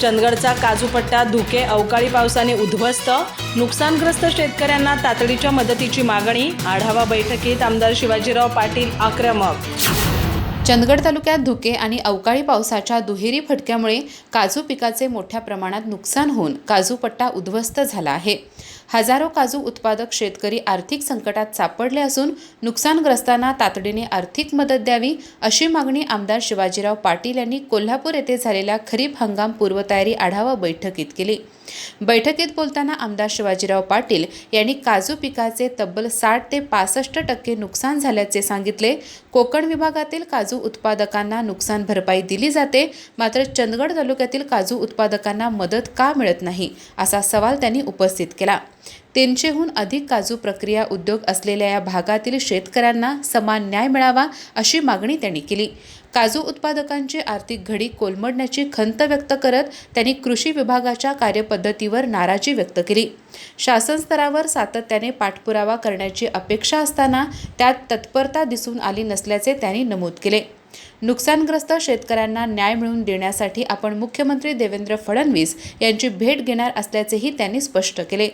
चंदगडचा काजूपट्टा धुके अवकाळी पावसाने उद्ध्वस्त, नुकसानग्रस्त शेतकऱ्यांना तातडीच्या मदतीची मागणी। आढावा बैठकीत आमदार शिवाजीराव पाटील आक्रमक। चंदगड तालुक्यात धुके आणि अवकाळी पावसाच्या दुहेरी फटक्यामुळे काजू पिकाचे मोठ्या प्रमाणात नुकसान होऊन काजूपट्टा उद्ध्वस्त झाला आहे। हजारो काजू उत्पादक शेतकरी आर्थिक संकटात सापडले असून नुकसानग्रस्तांना तातडीने आर्थिक मदत द्यावी अशी मागणी आमदार शिवाजीराव पाटील यांनी कोल्हापूर येथे झालेल्या खरीप हंगाम पूर्वतयारी आढावा बैठकीत केली। बैठकीत बोलताना आमदार शिवाजीराव पाटील यांनी काजू पिकाचे तब्बल 60 ते 65% नुकसान झाल्याचे सांगितले। कोकण विभागातील काजू उत्पादकांना नुकसान भरपाई दिली जाते, मात्र चंदगड तालुक्यातील काजू उत्पादकांना मदत का मिळत नाही असा सवाल त्यांनी उपस्थित केला। 300हून अधिक काजू प्रक्रिया उद्योग असलेल्या या भागातील शेतकऱ्यांना समान न्याय मिळावा अशी मागणी त्यांनी केली। काजू उत्पादकांची आर्थिक घडी कोलमडण्याची खंत व्यक्त करत त्यांनी कृषी विभागाच्या कार्यपद्धतीवर नाराजी व्यक्त केली। शासन स्तरावर सातत्याने पाठपुरावा करण्याची अपेक्षा असताना त्यात तत्परता दिसून आली नसल्याचे त्यांनी नमूद केले। नुकसानग्रस्त शेतकऱ्यांना न्याय मिळवून देण्यासाठी आपण मुख्यमंत्री देवेंद्र फडणवीस यांची भेट घेणार असल्याचेही त्यांनी स्पष्ट केले।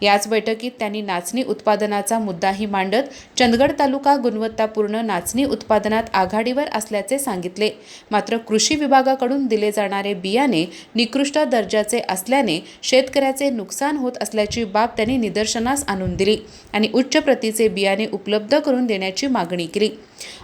याच बैठकीत त्यांनी नाचणी उत्पादनाचा मुद्दाही मांडत चंदगड तालुका गुणवत्तापूर्ण नाचणी उत्पादनात आघाडीवर असल्याचे सांगितले, मात्र कृषी विभागाकडून दिले जाणारे बियाणे निकृष्ट दर्जाचे असल्याने शेतकऱ्याचे नुकसान होत असल्याची बाब त्यांनी निदर्शनास आणून दिली आणि उच्च प्रतीचे बियाणे उपलब्ध करून देण्याची मागणी केली।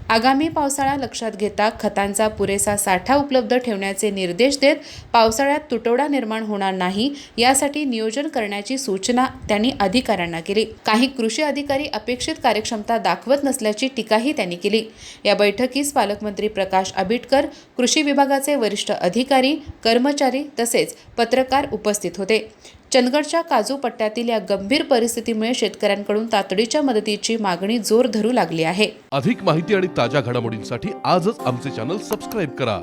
आगामी पावसाळा लक्षात घेता खतांचा पुरेसा साठा उपलब्ध ठेवण्याचे निर्देश देत पावसाळ्यात तुटवडा निर्माण होणार नाही यासाठी नियोजन करण्याची सूचना त्यांनी अधिकाऱ्यांना केली। काही कृषी अधिकारी अपेक्षित कार्यक्षमता दाखवत नसल्याची टीकाही त्यांनी केली। या बैठकीस पालकमंत्री प्रकाश आबिटकर, कृषी विभागाचे वरिष्ठ अधिकारी, कर्मचारी तसेच पत्रकार उपस्थित होते। चंदगडच्या काजू पट्ट्यातील या गंभीर परिस्थितीमुळे शेतकऱ्यांकडून तातडीच्या मदतीची मागणी जोर धरू लागली आहे। अधिक माहिती आणि ताज्या घडामोडींसाठी आजच आमचे चॅनल सबस्क्राइब करा।